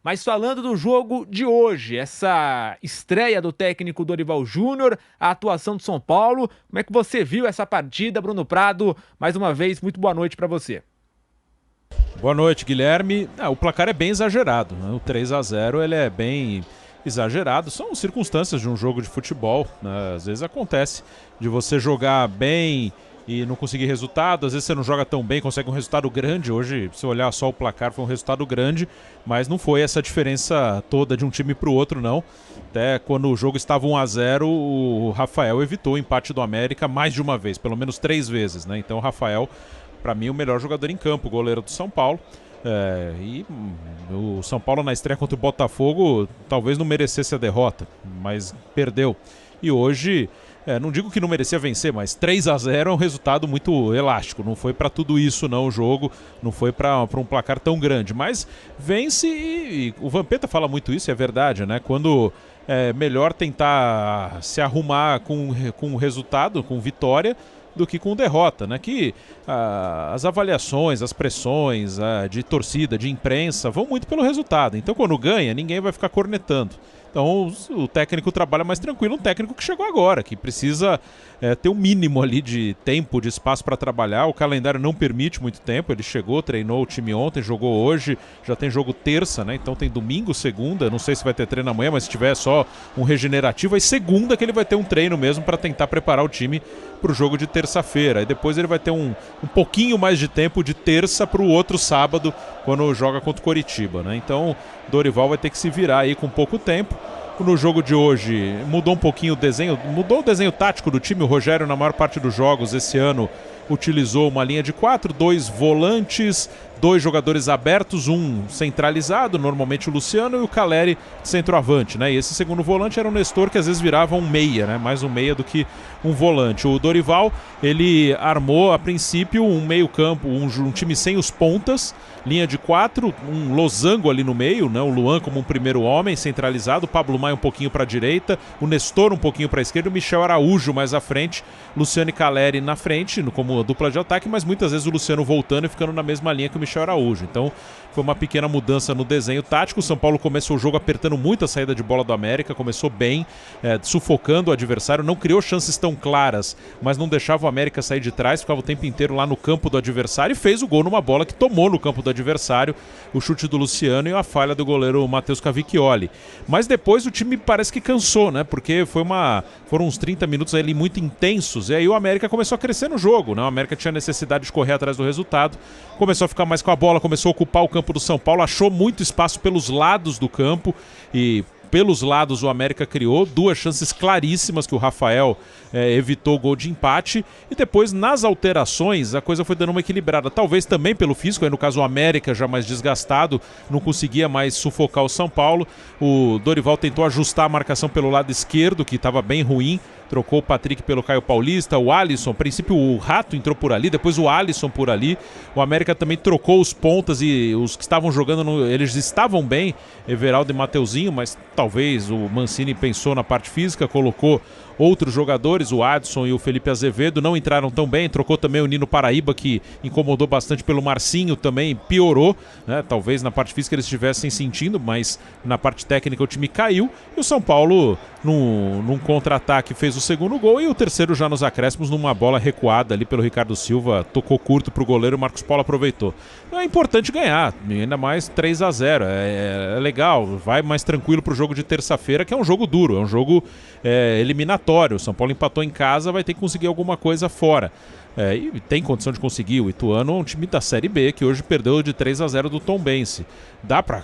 Mas falando do jogo de hoje, essa estreia do técnico Dorival Júnior, a atuação do São Paulo, como é que você viu essa partida, Bruno Prado? Mais uma vez, muito boa noite para você. Boa noite, Guilherme. O placar é bem exagerado, né? O 3-0 ele é bem exagerado. São circunstâncias de um jogo de futebol, né? Às vezes acontece de você jogar bem e não conseguir resultado, às vezes você não joga tão bem, consegue um resultado grande. Hoje, se olhar só o placar, foi um resultado grande, mas não foi essa diferença toda de um time para o outro, não. Até quando o jogo estava 1-0, o Rafael evitou o empate do América mais de uma vez, pelo menos 3 vezes, né? Então o Rafael, para mim, o melhor jogador em campo, goleiro do São Paulo. E o São Paulo na estreia contra o Botafogo talvez não merecesse a derrota, mas perdeu. E hoje, não digo que não merecia vencer, mas 3-0 é um resultado muito elástico. Não foi para tudo isso não o jogo, não foi para um placar tão grande. Mas vence e o Vampeta fala muito isso, é verdade, né? Quando é melhor tentar se arrumar com resultado, com vitória, do que com derrota, né? Que as avaliações, as pressões de torcida, de imprensa, vão muito pelo resultado. Então, quando ganha, ninguém vai ficar cornetando. Então, o técnico trabalha mais tranquilo, um técnico que chegou agora, que precisa ter um mínimo ali de tempo, de espaço para trabalhar. O calendário não permite muito tempo. Ele chegou, treinou o time ontem, jogou hoje, já tem jogo terça, né? Então tem domingo, segunda, não sei se vai ter treino amanhã, mas se tiver só um regenerativo, aí segunda que ele vai ter um treino mesmo para tentar preparar o time para o jogo de terça-feira. Aí depois ele vai ter um pouquinho mais de tempo de terça para o outro sábado, quando joga contra o Coritiba, né? Então Dorival vai ter que se virar aí com pouco tempo. No jogo de hoje mudou um pouquinho o desenho, mudou o desenho tático do time. O Rogério, na maior parte dos jogos esse ano, utilizou uma linha de 4, 2 volantes, 2 jogadores abertos, um centralizado, normalmente o Luciano, e o Caleri centroavante, né? E esse segundo volante era o Nestor, que às vezes virava um meia, né? Mais um meia do que um volante. O Dorival, ele armou a princípio um meio-campo, um time sem os pontas, linha de 4, um losango ali no meio, né? O Luan como um primeiro homem centralizado, o Pablo Maia um pouquinho para a direita, o Nestor um pouquinho para a esquerda, o Michel Araújo mais à frente, Luciano e Caleri na frente, como dupla de ataque, mas muitas vezes o Luciano voltando e ficando na mesma linha que o Michel Araújo. Então foi uma pequena mudança no desenho tático. O São Paulo começou o jogo apertando muito a saída de bola do América, começou bem, sufocando o adversário, não criou chances tão claras, mas não deixava o América sair de trás, ficava o tempo inteiro lá no campo do adversário e fez o gol numa bola que tomou no campo do adversário, o chute do Luciano e a falha do goleiro Matheus Cavicchioli. Mas depois o time parece que cansou, né? Porque foram uns 30 minutos ali muito intensos, e aí o América começou a crescer no jogo, né? O América tinha necessidade de correr atrás do resultado, começou a ficar mais com a bola, começou a ocupar o campo do São Paulo, achou muito espaço pelos lados do campo e pelos lados o América criou 2 chances claríssimas que o Rafael evitou o gol de empate, e depois nas alterações a coisa foi dando uma equilibrada, talvez também pelo físico, aí no caso o América já mais desgastado, não conseguia mais sufocar o São Paulo. O Dorival tentou ajustar a marcação pelo lado esquerdo, que estava bem ruim, trocou o Patrick pelo Caio Paulista, o Alisson, a princípio o Rato entrou por ali, depois o Alisson por ali. O América também trocou os pontas e os que estavam jogando, eles estavam bem, Everaldo e Mateuzinho, mas talvez o Mancini pensou na parte física, colocou outros jogadores, o Adson e o Felipe Azevedo, não entraram tão bem, trocou também o Nino Paraíba, que incomodou bastante, pelo Marcinho também, piorou, né? Talvez na parte física eles estivessem sentindo, mas na parte técnica o time caiu, e o São Paulo num contra-ataque fez o segundo gol, e o terceiro já nos acréscimos, numa bola recuada ali pelo Ricardo Silva, tocou curto para o goleiro, o Marcos Paulo aproveitou. Então é importante ganhar, ainda mais 3-0, é legal, vai mais tranquilo para o jogo de terça-feira, que é um jogo duro, é um jogo eliminatório. O São Paulo empatou em casa, vai ter que conseguir alguma coisa fora. E tem condição de conseguir. O Ituano é um time da Série B que hoje perdeu de 3-0 do Tombense.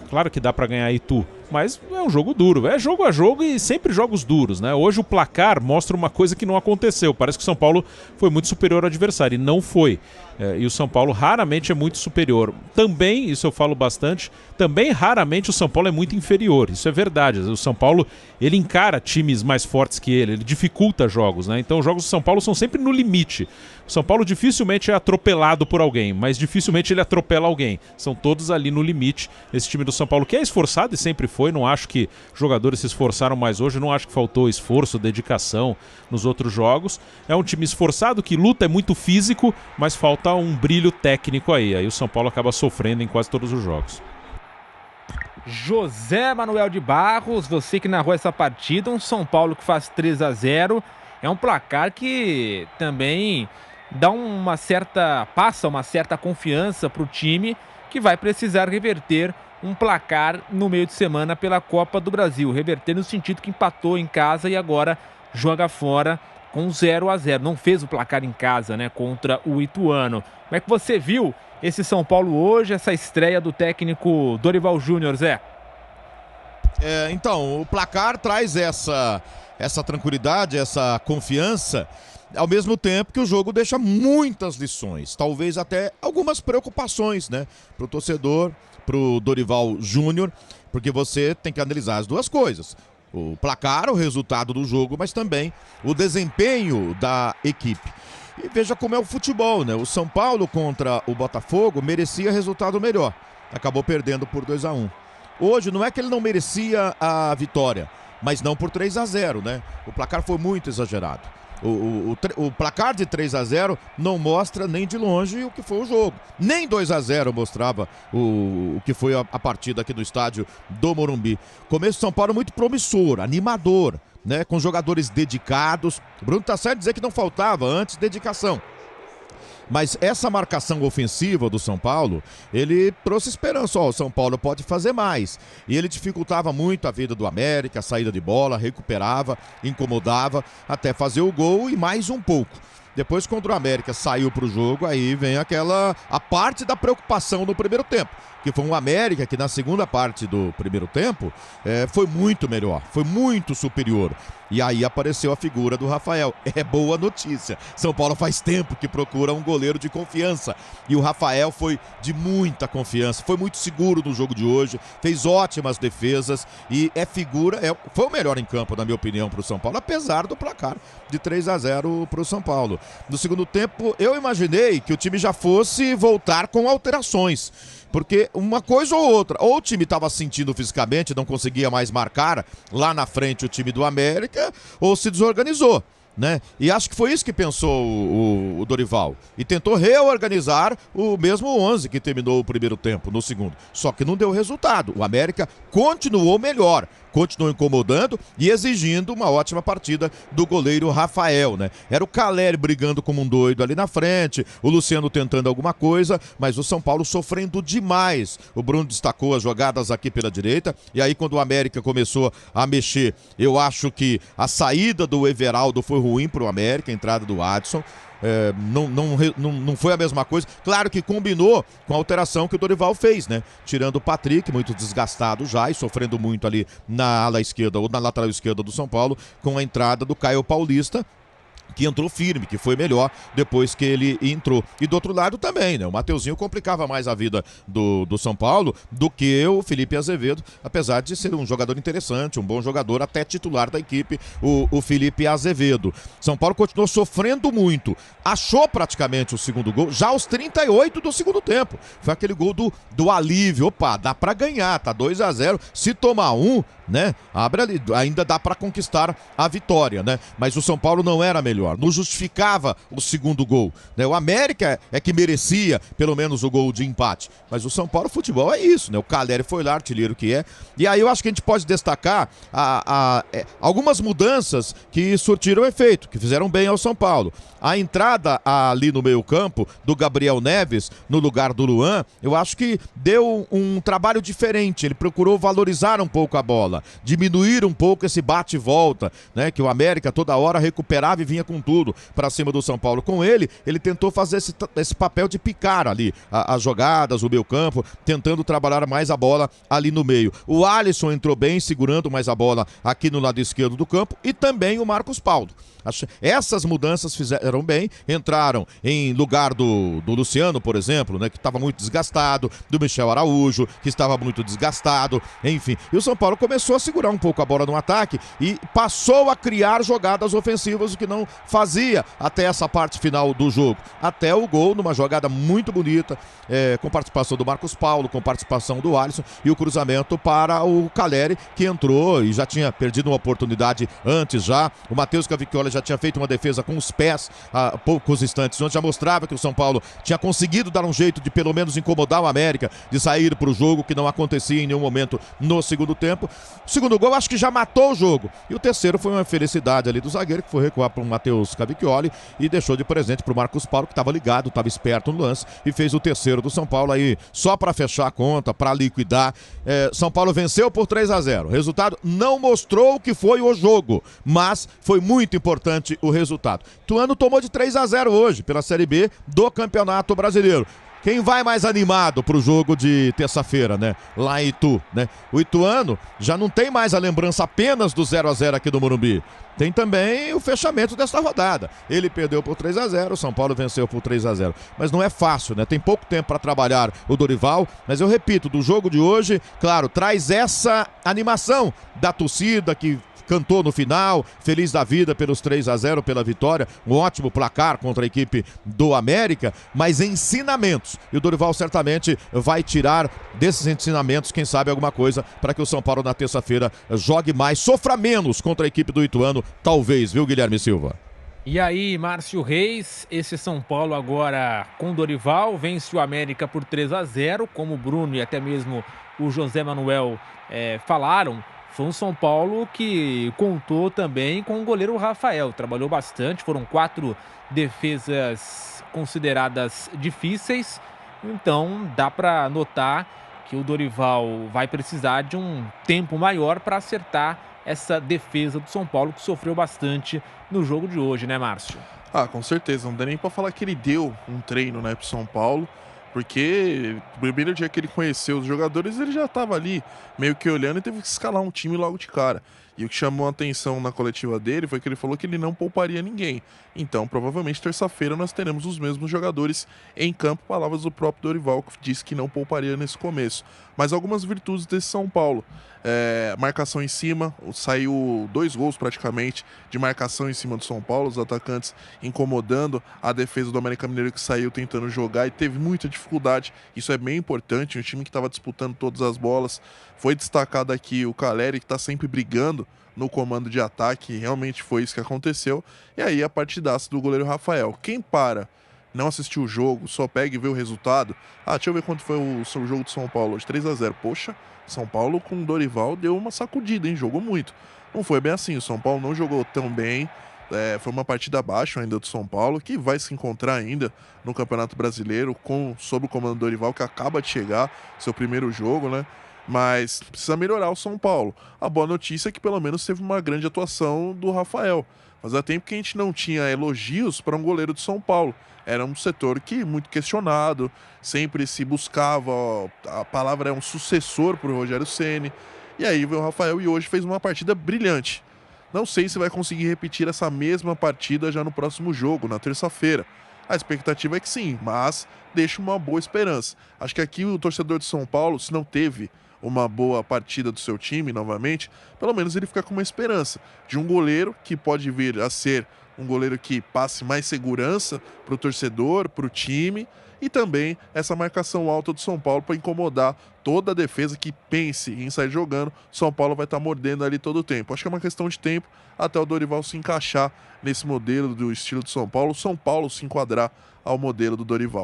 Claro que dá pra ganhar Itu, mas é um jogo duro, é jogo a jogo e sempre jogos duros, né? Hoje o placar mostra uma coisa que não aconteceu, parece que o São Paulo foi muito superior ao adversário, e não foi. E o São Paulo raramente é muito superior. Também, isso eu falo bastante, também raramente o São Paulo é muito inferior, isso é verdade. O São Paulo, ele encara times mais fortes que ele dificulta jogos, né? Então os jogos do São Paulo são sempre no limite. O São Paulo dificilmente é atropelado por alguém, mas dificilmente ele atropela alguém. São todos ali no limite. Esse time do São Paulo, que é esforçado e sempre foi, não acho que jogadores se esforçaram mais hoje, não acho que faltou esforço, dedicação nos outros jogos. É um time esforçado, que luta, é muito físico, mas falta um brilho técnico aí. Aí o São Paulo acaba sofrendo em quase todos os jogos. José Manuel de Barros, você que narrou essa partida, um São Paulo que faz 3-0, é um placar que também passa uma certa confiança para o time que vai precisar reverter um placar no meio de semana pela Copa do Brasil, reverter no sentido que empatou em casa e agora joga fora com 0-0, não fez o placar em casa, né, contra o Ituano. Como é que você viu esse São Paulo hoje, essa estreia do técnico Dorival Júnior, Zé? Então, o placar traz essa tranquilidade, essa confiança, ao mesmo tempo que o jogo deixa muitas lições, talvez até algumas preocupações, né, pro torcedor, pro Dorival Júnior, porque você tem que analisar as duas coisas. O placar, o resultado do jogo, mas também o desempenho da equipe. E veja como é o futebol, né? O São Paulo contra o Botafogo merecia resultado melhor. Acabou perdendo por 2-1. Hoje não é que ele não merecia a vitória, mas não por 3-0, né? O placar foi muito exagerado. O placar de 3-0 não mostra nem de longe o que foi o jogo. Nem 2-0 mostrava o que foi a partida aqui no estádio do Morumbi. Começo de São Paulo muito promissor, animador, né? Com jogadores dedicados. O Bruno tá certo dizer que não faltava antes dedicação. Mas essa marcação ofensiva do São Paulo, ele trouxe esperança. O São Paulo pode fazer mais. E ele dificultava muito a vida do América, a saída de bola, recuperava, incomodava, até fazer o gol e mais um pouco. Depois, quando o América saiu para o jogo, aí vem a parte da preocupação no primeiro tempo. Que foi um América que na segunda parte do primeiro tempo foi muito melhor, foi muito superior. E aí apareceu a figura do Rafael. É boa notícia. São Paulo faz tempo que procura um goleiro de confiança. E o Rafael foi de muita confiança, foi muito seguro no jogo de hoje, fez ótimas defesas e foi o melhor em campo, na minha opinião, para o São Paulo, apesar do placar de 3-0 para o São Paulo. No segundo tempo, eu imaginei que o time já fosse voltar com alterações. Porque uma coisa ou outra, ou o time estava sentindo fisicamente, não conseguia mais marcar lá na frente o time do América, ou se desorganizou, né? E acho que foi isso que pensou o Dorival. E tentou reorganizar o mesmo 11 que terminou o primeiro tempo, no segundo. Só que não deu resultado. O América continuou melhor, continuou incomodando e exigindo uma ótima partida do goleiro Rafael, né? Era o Caleri brigando como um doido ali na frente, o Luciano tentando alguma coisa, mas o São Paulo sofrendo demais. O Bruno destacou as jogadas aqui pela direita, e aí quando o América começou a mexer, eu acho que a saída do Everaldo foi ruim para o América, a entrada do Adson. Não foi a mesma coisa. Claro que combinou com a alteração que o Dorival fez, né? Tirando o Patrick, muito desgastado já e sofrendo muito ali na ala esquerda ou na lateral esquerda do São Paulo, com a entrada do Caio Paulista, que entrou firme, que foi melhor depois que ele entrou. E do outro lado também, né? O Mateuzinho complicava mais a vida do São Paulo do que o Felipe Azevedo, apesar de ser um jogador interessante, um bom jogador, até titular da equipe, o Felipe Azevedo. São Paulo continuou sofrendo muito. Achou praticamente o segundo gol, já aos 38 do segundo tempo. Foi aquele gol do alívio. Opa, dá pra ganhar, tá 2-0. Se tomar um, né? Abre ali, ainda dá pra conquistar a vitória, né? Mas o São Paulo não era melhor, não justificava o segundo gol, né? O América é que merecia pelo menos o gol de empate, mas o São Paulo futebol é isso, né? O Caleri foi lá, artilheiro que é, e aí eu acho que a gente pode destacar algumas mudanças que surtiram efeito, que fizeram bem ao São Paulo. A entrada ali no meio campo do Gabriel Neves no lugar do Luan, eu acho que deu um trabalho diferente. Ele procurou valorizar um pouco a bola, diminuir um pouco esse bate e volta, né? Que o América toda hora recuperava e vinha com tudo para cima do São Paulo. Com ele tentou fazer esse papel de picar ali as jogadas, o meio campo, tentando trabalhar mais a bola ali no meio. O Alisson entrou bem, segurando mais a bola aqui no lado esquerdo do campo, e também o Marcos Paulo. Essas mudanças fizeram bem, entraram em lugar do Luciano, por exemplo, né, que estava muito desgastado, do Michel Araújo, que estava muito desgastado, enfim. E o São Paulo começou começou a segurar um pouco a bola no ataque e passou a criar jogadas ofensivas, o que não fazia até essa parte final do jogo. Até o gol, numa jogada muito bonita, com participação do Marcos Paulo, com participação do Alisson e o cruzamento para o Calleri, que entrou e já tinha perdido uma oportunidade antes já. O Matheus Cavicchioli já tinha feito uma defesa com os pés há poucos instantes, onde já mostrava que o São Paulo tinha conseguido dar um jeito de pelo menos incomodar o América, de sair para o jogo, que não acontecia em nenhum momento no segundo tempo. O segundo gol acho que já matou o jogo. E o terceiro foi uma felicidade ali do zagueiro, que foi recuar para o Matheus Cavicchioli e deixou de presente para o Marcos Paulo, que estava ligado, estava esperto no lance e fez o terceiro do São Paulo aí, só para fechar a conta, para liquidar. São Paulo venceu por 3-0. O resultado não mostrou o que foi o jogo, mas foi muito importante o resultado. Ituano tomou de 3-0 hoje pela Série B do Campeonato Brasileiro. Quem vai mais animado para o jogo de terça-feira, né? Lá em Itu, né? O Ituano já não tem mais a lembrança apenas do 0-0 aqui do Morumbi. Tem também o fechamento desta rodada. Ele perdeu por 3-0, o São Paulo venceu por 3-0. Mas não é fácil, né? Tem pouco tempo para trabalhar o Dorival. Mas eu repito, do jogo de hoje, claro, traz essa animação da torcida que cantou no final, feliz da vida pelos 3-0, pela vitória, um ótimo placar contra a equipe do América, mas ensinamentos, e o Dorival certamente vai tirar desses ensinamentos, quem sabe alguma coisa, para que o São Paulo na terça-feira jogue mais, sofra menos contra a equipe do Ituano, talvez, viu, Guilherme Silva? E aí, Márcio Reis, esse São Paulo agora com Dorival, vence o América por 3-0, como o Bruno e até mesmo o José Manuel falaram. Foi um São Paulo que contou também com o goleiro Rafael. Trabalhou bastante, foram 4 defesas consideradas difíceis. Então dá para notar que o Dorival vai precisar de um tempo maior para acertar essa defesa do São Paulo, que sofreu bastante no jogo de hoje, né, Márcio? Com certeza. Não dá nem para falar que ele deu um treino, né, pro São Paulo. Porque no primeiro dia que ele conheceu os jogadores, ele já estava ali meio que olhando e teve que escalar um time logo de cara. E o que chamou a atenção na coletiva dele foi que ele falou que ele não pouparia ninguém. Então, provavelmente, terça-feira nós teremos os mesmos jogadores em campo. Palavras do próprio Dorival, que disse que não pouparia nesse começo. Mas algumas virtudes desse São Paulo. Marcação em cima, saiu 2 gols praticamente de marcação em cima do São Paulo, os atacantes incomodando a defesa do América Mineiro, que saiu tentando jogar e teve muita dificuldade. Isso é bem importante, um time que estava disputando todas as bolas. Foi destacado aqui o Calleri, que está sempre brigando no comando de ataque, realmente foi isso que aconteceu. E aí a partidaça do goleiro Rafael. Quem não assistiu o jogo, só pega e vê o resultado. Deixa eu ver quanto foi o jogo do São Paulo hoje, 3-0. Poxa, São Paulo com o Dorival deu uma sacudida, hein? Jogou muito. Não foi bem assim, o São Paulo não jogou tão bem. Foi uma partida abaixo ainda do São Paulo, que vai se encontrar ainda no Campeonato Brasileiro sob o comando do Dorival, que acaba de chegar, seu primeiro jogo, né? Mas precisa melhorar o São Paulo. A boa notícia é que pelo menos teve uma grande atuação do Rafael. Mas há tempo que a gente não tinha elogios para um goleiro de São Paulo. Era um setor que muito questionado, sempre se buscava, a palavra é um sucessor para o Rogério Ceni. E aí veio o Rafael e hoje fez uma partida brilhante. Não sei se vai conseguir repetir essa mesma partida já no próximo jogo, na terça-feira. A expectativa é que sim, mas deixa uma boa esperança. Acho que aqui o torcedor de São Paulo, se não teve uma boa partida do seu time novamente, pelo menos ele fica com uma esperança de um goleiro que pode vir a ser um goleiro que passe mais segurança para o torcedor, para o time, e também essa marcação alta do São Paulo para incomodar toda a defesa que pense em sair jogando. São Paulo vai estar mordendo ali todo o tempo. Acho que é uma questão de tempo até o Dorival se encaixar nesse modelo do estilo do São Paulo se enquadrar ao modelo do Dorival.